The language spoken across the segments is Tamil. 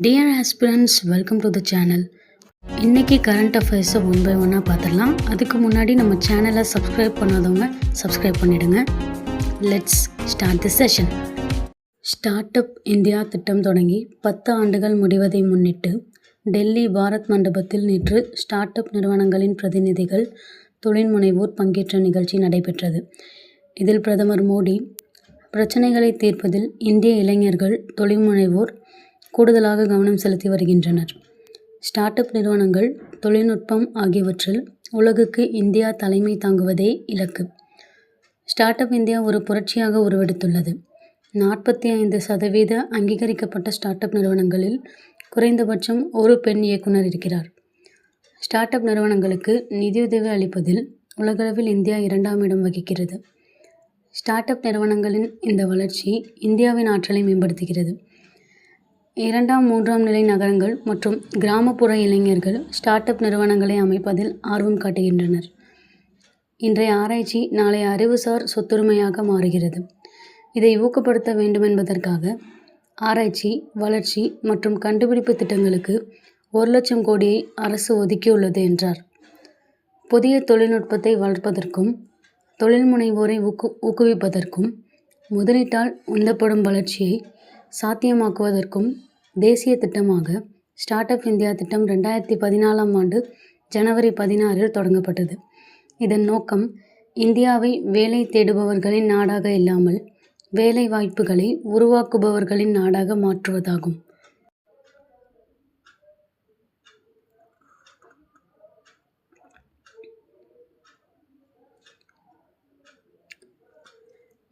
Dear aspirants, welcome to the channel. இன்றைக்கி கரண்ட் அஃபேர்ஸை ஒன் பை ஒன்னாக பார்த்துடலாம். அதுக்கு முன்னாடி நம்ம சேனலை சப்ஸ்கிரைப் பண்ணாதவங்க சப்ஸ்கிரைப் பண்ணிவிடுங்க. Let's start the session. Start up India திட்டம் தொடங்கி 10 ஆண்டுகள் முடிவதை முன்னிட்டு டெல்லி பாரத் மண்டபத்தில் நேற்று ஸ்டார்ட் அப் நிறுவனங்களின் பிரதிநிதிகள், தொழில் முனைவோர் பங்கேற்ற நிகழ்ச்சி நடைபெற்றது. இதில் பிரதமர் மோடி, பிரச்சனைகளை தீர்ப்பதில் இந்திய இளைஞர்கள், தொழில் முனைவோர் கூடுதலாக கவனம் செலுத்தி வருகின்றனர். ஸ்டார்ட் அப் நிறுவனங்கள், தொழில்நுட்பம் ஆகியவற்றில் உலகுக்கு இந்தியா தலைமை தாங்குவதே இலக்கு. ஸ்டார்ட் அப் இந்தியா ஒரு புரட்சியாக உருவெடுத்துள்ளது. 45% அங்கீகரிக்கப்பட்ட ஸ்டார்ட் அப் நிறுவனங்களில் குறைந்தபட்சம் ஒரு பெண் இயக்குனர் இருக்கிறார். ஸ்டார்ட் அப் நிறுவனங்களுக்கு நிதியுதவி அளிப்பதில் உலகளவில் இந்தியா 2ஆம் இடம் வகிக்கிறது. ஸ்டார்ட் அப் நிறுவனங்களின் இந்த வளர்ச்சி இந்தியாவின் ஆற்றலை மேம்படுத்துகிறது. 2ஆம் 3ஆம் நிலை நகரங்கள் மற்றும் கிராமப்புற இளைஞர்கள் ஸ்டார்ட் அப் நிறுவனங்களை அமைப்பதில் ஆர்வம் காட்டுகின்றனர். இன்றைய ஆராய்ச்சி நாளை அறிவுசார் சொத்துரிமையாக மாறுகிறது. இதை ஊக்கப்படுத்த வேண்டுமென்பதற்காக ஆராய்ச்சி, வளர்ச்சி மற்றும் கண்டுபிடிப்பு திட்டங்களுக்கு 1,00,000 கோடியை அரசு ஒதுக்கியுள்ளது என்றார். புதிய தொழில்நுட்பத்தை வளர்ப்பதற்கும் தொழில் முனைவோரை ஊக்குவிப்பதற்கும் முதலீட்டால் உந்தப்படும் வளர்ச்சியை சாத்தியமாக்குவதற்கும் தேசிய திட்டமாக ஸ்டார்ட் அப் இந்தியா திட்டம் 2014ஆம் ஆண்டு ஜனவரி 16 தொடங்கப்பட்டது. இதன் நோக்கம் இந்தியாவை வேலை தேடுபவர்களின் நாடாக இல்லாமல் வேலை வாய்ப்புகளை உருவாக்குபவர்களின் நாடாக மாற்றுவதாகும்.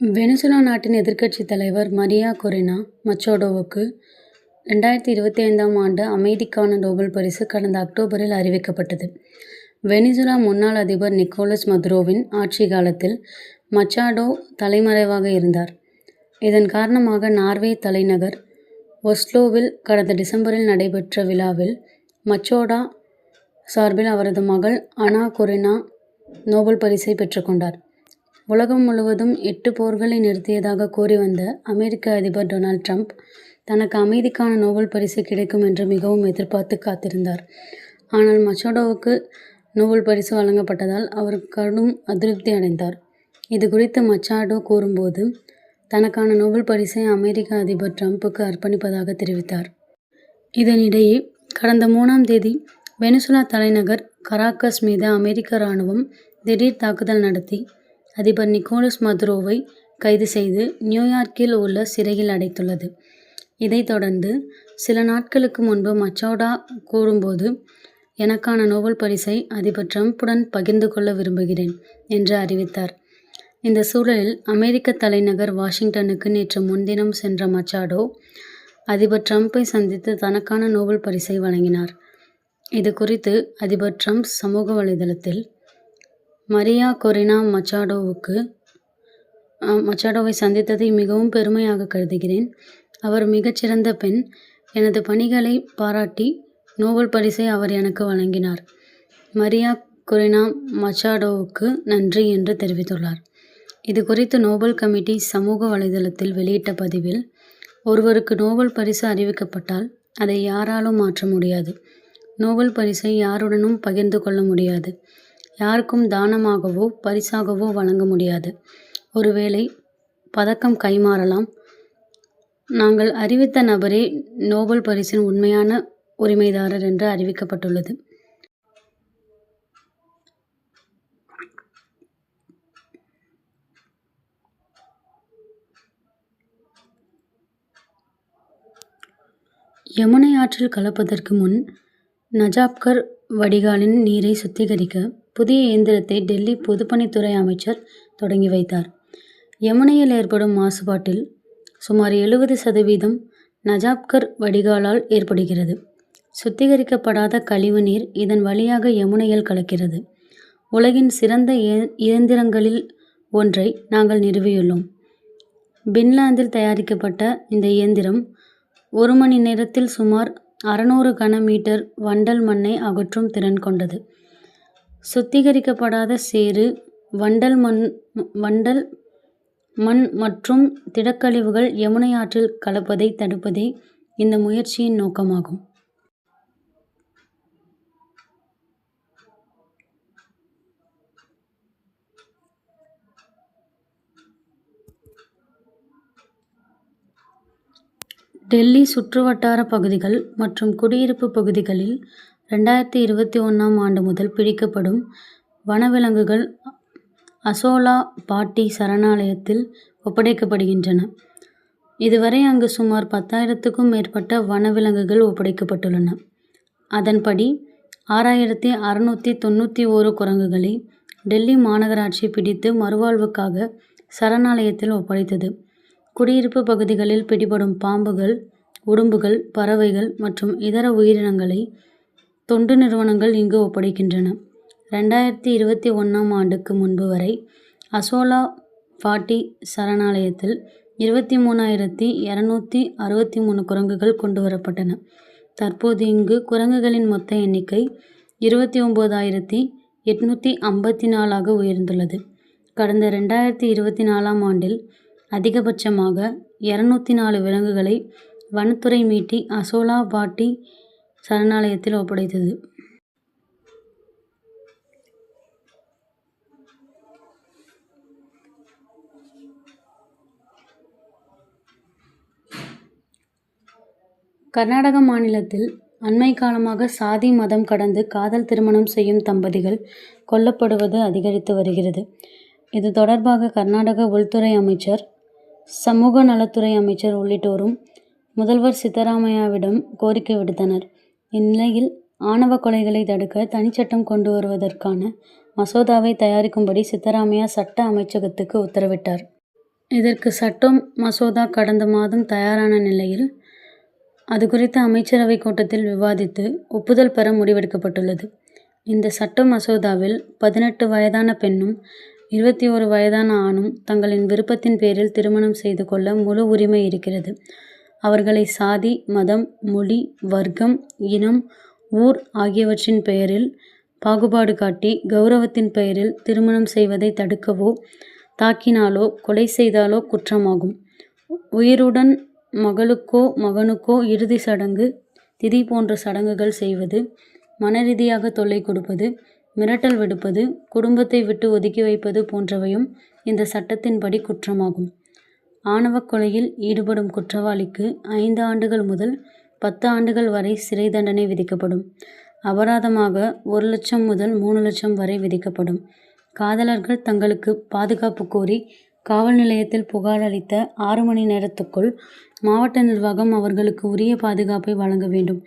வெனிசுலா நாட்டின் எதிர்க்கட்சி தலைவர் மரியா கொரினா மச்சாடோவுக்கு 2025ஆம் ஆண்டு அமைதிக்கான நோபல் பரிசு கடந்த அக்டோபரில் அறிவிக்கப்பட்டது. வெனிசுலா முன்னாள் அதிபர் நிக்கோலஸ் மதுரோவின் ஆட்சி காலத்தில் மச்சாடோ தலைமறைவாக இருந்தார். இதன் காரணமாக நார்வே தலைநகர் ஒஸ்லோவில் கடந்த டிசம்பரில் நடைபெற்ற விழாவில் மச்சோடா சார்பில் அவரது மகள் அனா கொரினா நோபல் பரிசை பெற்றுக்கொண்டார். உலகம் முழுவதும் 8 போர்களை நிறுத்தியதாக கூறி வந்த அமெரிக்க அதிபர் டொனால்ட் ட்ரம்ப் தனக்கு அமைதிக்கான நோபல் பரிசு கிடைக்கும் என்று மிகவும் எதிர்பார்த்து காத்திருந்தார். ஆனால் மச்சாடோவுக்கு நோபல் பரிசு வழங்கப்பட்டதால் அவர் கடும் அதிருப்தி அடைந்தார். இது குறித்து மச்சாடோ கூறும்போது, தனக்கான நோபல் பரிசை அமெரிக்க அதிபர் ட்ரம்புக்கு அர்ப்பணிப்பதாக தெரிவித்தார். இதனிடையே கடந்த 3ஆம் தேதி வெனிசுலா தலைநகர் கராக்கஸ் மீது அமெரிக்க இராணுவம் திடீர் தாக்குதல் நடத்தி அதிபர் நிக்கோலஸ் மதுரோவை கைது செய்து நியூயார்க்கில் உள்ள சிறையில் அடைத்துள்ளது. இதைத் தொடர்ந்து சில நாட்களுக்கு முன்பு மச்சோடா கூறும்போது, எனக்கான நோபல் பரிசை அதிபர் ட்ரம்புடன் பகிர்ந்து கொள்ள விரும்புகிறேன் என்று அறிவித்தார். இந்த சூழலில் அமெரிக்க தலைநகர் வாஷிங்டனுக்கு நேற்று முன்தினம் சென்ற மச்சாடோ அதிபர் ட்ரம்பை சந்தித்து தனக்கான நோபல் பரிசை வழங்கினார். இது குறித்து அதிபர் ட்ரம்ப் சமூக வலைதளத்தில், மரியா கொரினா மச்சாடோவை சந்தித்ததை மிகவும் பெருமையாக கருதுகிறேன். அவர் மிகச்சிறந்த பெண். எனது பணிகளை பாராட்டி நோபல் பரிசை அவர் எனக்கு வழங்கினார். மரியா கொரினா மச்சாடோவுக்கு நன்றி என்று தெரிவித்துள்ளார். இது குறித்து நோபல் கமிட்டி சமூக வலைதளத்தில் வெளியிட்ட பதிவில், ஒருவருக்கு நோபல் பரிசு அறிவிக்கப்பட்டால் அதை யாராலும் மாற்ற முடியாது. நோபல் பரிசை யாருடனும் பகிர்ந்து கொள்ள முடியாது. யாருக்கும் தானமாகவோ பரிசாகவோ வழங்க முடியாது. ஒருவேளை பதக்கம் கைமாறலாம். நாங்கள் அறிவித்த நபரே நோபல் பரிசின் உண்மையான உரிமைதாரர் என்று அறிவிக்கப்பட்டுள்ளது. யமுனை ஆற்றில் கலப்பதற்கு முன் நஜாப்கர் வடிகாலின் நீரை சுத்திகரிக்க புதிய இயந்திரத்தை டெல்லி பொதுப்பணித்துறை அமைச்சர் தொடங்கி வைத்தார். யமுனையில் ஏற்படும் மாசுபாட்டில் சுமார் 70% நஜாப்கர் வடிகாலால் ஏற்படுகிறது. சுத்திகரிக்கப்படாத கழிவு நீர் இதன் வழியாக யமுனையில் கலக்கிறது. உலகின் சிறந்த இயந்திரங்களில் ஒன்றை நாங்கள் நிறுவியுள்ளோம். பின்லாந்தில் தயாரிக்கப்பட்ட இந்த இயந்திரம் 1 மணி நேரத்தில் சுமார் 600 கன-மீட்டர் வண்டல் மண்ணை அகற்றும் திறன் கொண்டது. சுத்திகரிக்கப்படாத சேறு, வண்டல் மண் மற்றும் திடக்கழிவுகள் யமுனை ஆற்றில் கலப்பதை தடுப்பதே இந்த முயற்சியின் நோக்கமாகும். டெல்லி சுற்றுவட்டார பகுதிகள் மற்றும் குடியிருப்பு பகுதிகளில் 2021ஆம் ஆண்டு முதல் பிடிக்கப்படும் வனவிலங்குகள் அசோலா பாட்டி சரணாலயத்தில் ஒப்படைக்கப்படுகின்றன. இதுவரை அங்கு சுமார் 10,000க்கும் மேற்பட்ட வனவிலங்குகள் ஒப்படைக்கப்பட்டுள்ளன. அதன்படி 6,691 குரங்குகளை டெல்லி மாநகராட்சி பிடித்து மறுவாழ்வுக்காக சரணாலயத்தில் ஒப்படைத்தது. குடியிருப்பு பகுதிகளில் பிடிபடும் பாம்புகள், உடும்புகள், பறவைகள் மற்றும் இதர உயிரினங்களை தொண்டு நிறுவனங்கள் இங்கு ஒப்படைக்கின்றன. 2021ஆம் ஆண்டுக்கு முன்பு வரை அசோலா பாட்டி சரணாலயத்தில் 23,263 குரங்குகள் கொண்டுவரப்பட்டன. தற்போது இங்கு குரங்குகளின் மொத்த எண்ணிக்கை 29,854ஆக உயர்ந்துள்ளது. கடந்த 2024ஆம் ஆண்டில் அதிகபட்சமாக 204 விலங்குகளை வனத்துறை மீட்டு அசோலா பாட்டி சரணாலயத்தில் ஒப்படைத்தது. கர்நாடக மாநிலத்தில் அண்மை காலமாக சாதி மதம் கடந்து காதல் திருமணம் செய்யும் தம்பதிகள் கொல்லப்படுவது அதிகரித்து வருகிறது. இது தொடர்பாக கர்நாடக உள்துறை அமைச்சர், சமூக நலத்துறை அமைச்சர் உள்ளிட்டோரும் முதல்வர் சித்தராமையாவிடம் கோரிக்கை விடுத்தனர். இந்நிலையில் ஆணவ கொலைகளை தடுக்க தனிச்சட்டம் கொண்டு வருவதற்கான மசோதாவை தயாரிக்கும்படி சித்தராமையா சட்ட அமைச்சகத்துக்கு உத்தரவிட்டார். இதற்கு சட்ட மசோதா கடந்த மாதம் தயாரான நிலையில் அது குறித்த அமைச்சரவை கூட்டத்தில் விவாதித்து ஒப்புதல் பெற முடிவெடுக்கப்பட்டுள்ளது. இந்த சட்ட மசோதாவில் 18 வயதான பெண்ணும் 21 வயதான ஆணும் தங்களின் விருப்பத்தின் பேரில் திருமணம் செய்து கொள்ள முழு உரிமை இருக்கிறது. அவர்களை சாதி, மதம், மொழி, வர்க்கம், இனம், ஊர் ஆகியவற்றின் பெயரில் பாகுபாடு காட்டி கௌரவத்தின் பெயரில் திருமணம் செய்வதை தடுக்கவோ, தாக்கினாலோ, கொலை செய்தாலோ குற்றமாகும். உயிருடன் மகளுக்கோ மகனுக்கோ இறுதி சடங்கு, திதி போன்ற சடங்குகள் செய்வது, மனரீதியாக தொல்லை கொடுப்பது, மிரட்டல் விடுப்பது, குடும்பத்தை விட்டு ஒதுக்கி வைப்பது போன்றவையும் இந்த சட்டத்தின்படி குற்றமாகும். ஆணவக் கொலையில் ஈடுபடும் குற்றவாளிக்கு 5 ஆண்டுகள் முதல் 10 ஆண்டுகள் வரை சிறை தண்டனை விதிக்கப்படும். அபராதமாக 1 லட்சம் முதல் 3 லட்சம் வரை விதிக்கப்படும். காதலர்கள் தங்களுக்கு பாதுகாப்பு கோரி காவல் நிலையத்தில் புகார் அளித்த 6 மணி நேரத்துக்குள் மாவட்ட நிர்வாகம் அவர்களுக்கு உரிய பாதுகாப்பை வழங்க வேண்டும்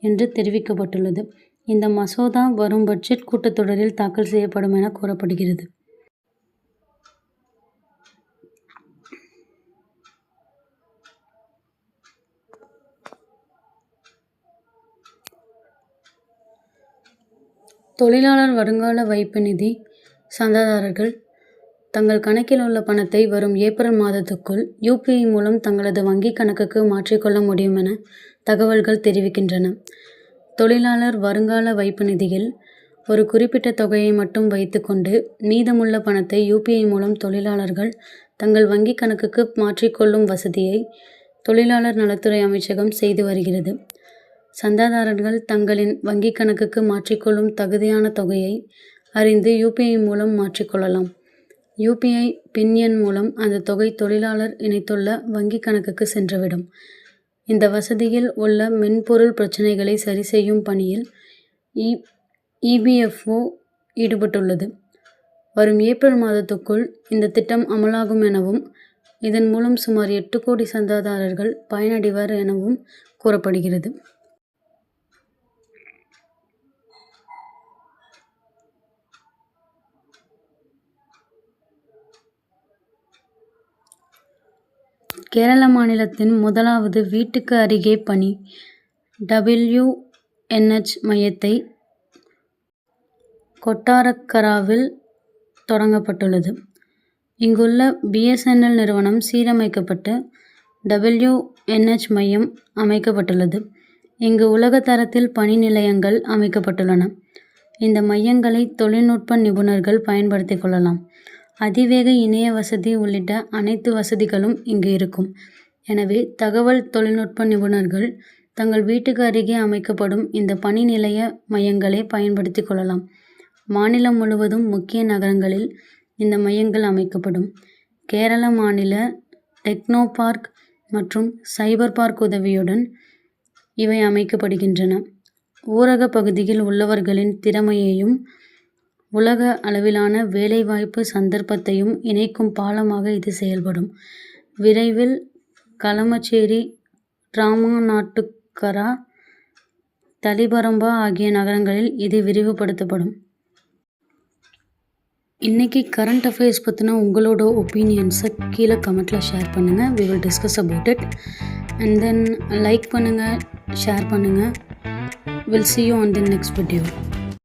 என்று தெரிவிக்கப்பட்டுள்ளது. இந்த மசோதா வரும் பட்ஜெட் கூட்டத்தொடரில் தாக்கல் செய்யப்படும் என கூறப்படுகிறது. தொழிலாளர் வருங்கால வைப்பு நிதி சந்தாதாரர்கள் தங்கள் கணக்கில் உள்ள பணத்தை வரும் ஏப்ரல் மாதத்துக்குள் UPI மூலம் தங்களது வங்கிக் கணக்குக்கு மாற்றிக்கொள்ள முடியும் என தகவல்கள் தெரிவிக்கின்றன. தொழிலாளர் வருங்கால வைப்பு நிதியில் ஒரு குறிப்பிட்ட தொகையை மட்டும் வைத்துக்கொண்டு மீதமுள்ள பணத்தை UPI மூலம் தொழிலாளர்கள் தங்கள் வங்கிக் கணக்குக்கு மாற்றிக்கொள்ளும் வசதியை தொழிலாளர் நலத்துறை அமைச்சகம் செய்து வருகிறது. சந்தாதாரர்கள் தங்களின் வங்கிக் கணக்குக்கு மாற்றிக்கொள்ளும் தகுதியான தொகையை அறிந்து UPI மூலம் மாற்றிக்கொள்ளலாம். UPI பின் எண் மூலம் அந்த தொகை தொழிலாளர் இணைத்துள்ள வங்கிக் கணக்குக்கு சென்றுவிடும். இந்த வசதியில் உள்ள மென்பொருள் பிரச்சினைகளை சரி செய்யும் பணியில் EPFO ஈடுபட்டுள்ளது. வரும் ஏப்ரல் மாதத்துக்குள் இந்த திட்டம் அமலாகும் எனவும் இதன் மூலம் சுமார் 8 கோடி சந்தாதாரர்கள் பயனடைவர் எனவும் கூறப்படுகிறது. கேரள மாநிலத்தின் முதலாவது வீட்டுக்கு அருகே பணி WNH மையத்தை கொட்டாரக்கராவில் தொடங்கப்பட்டுள்ளது. இங்குள்ள BSNL நிறுவனம் சீரமைக்கப்பட்டு WNH மையம் அமைக்கப்பட்டுள்ளது. இங்கு உலக தரத்தில் பணி நிலையங்கள் அமைக்கப்பட்டுள்ளன. இந்த மையங்களை தொழில்நுட்ப நிபுணர்கள் பயன்படுத்திக் கொள்ளலாம். அதிவேக இணைய வசதி உள்ளிட்ட அனைத்து வசதிகளும் இங்கு இருக்கும். எனவே தகவல் தொழில்நுட்ப நிபுணர்கள் தங்கள் வீட்டுக்கு அருகே அமைக்கப்படும் இந்த பணி நிலைய மையங்களை பயன்படுத்திக் கொள்ளலாம். மாநிலம் முழுவதும் முக்கிய நகரங்களில் இந்த மையங்கள் அமைக்கப்படும். கேரள மாநில டெக்னோ பார்க் மற்றும் சைபர் பார்க் உதவியுடன் இவை அமைக்கப்படுகின்றன. ஊரக பகுதியில் உள்ளவர்களின் திறமையையும் உலக அளவிலான வேலைவாய்ப்பு சந்தர்ப்பத்தையும் இணைக்கும் பாலமாக இது செயல்படும். விரைவில் களமச்சேரி, ராமநாட்டுக்கரா, தளிபரம்பா ஆகிய நகரங்களில் இது விரிவுபடுத்தப்படும். இன்றைக்கி கரண்ட் அஃபேர்ஸ் பற்றின உங்களோட ஒப்பீனியன்ஸை கீழே கமெண்ட்டில் ஷேர் பண்ணுங்கள். we will discuss about it and then like பண்ணுங்கள், ஷேர் பண்ணுங்கள். we'll see you on the next video.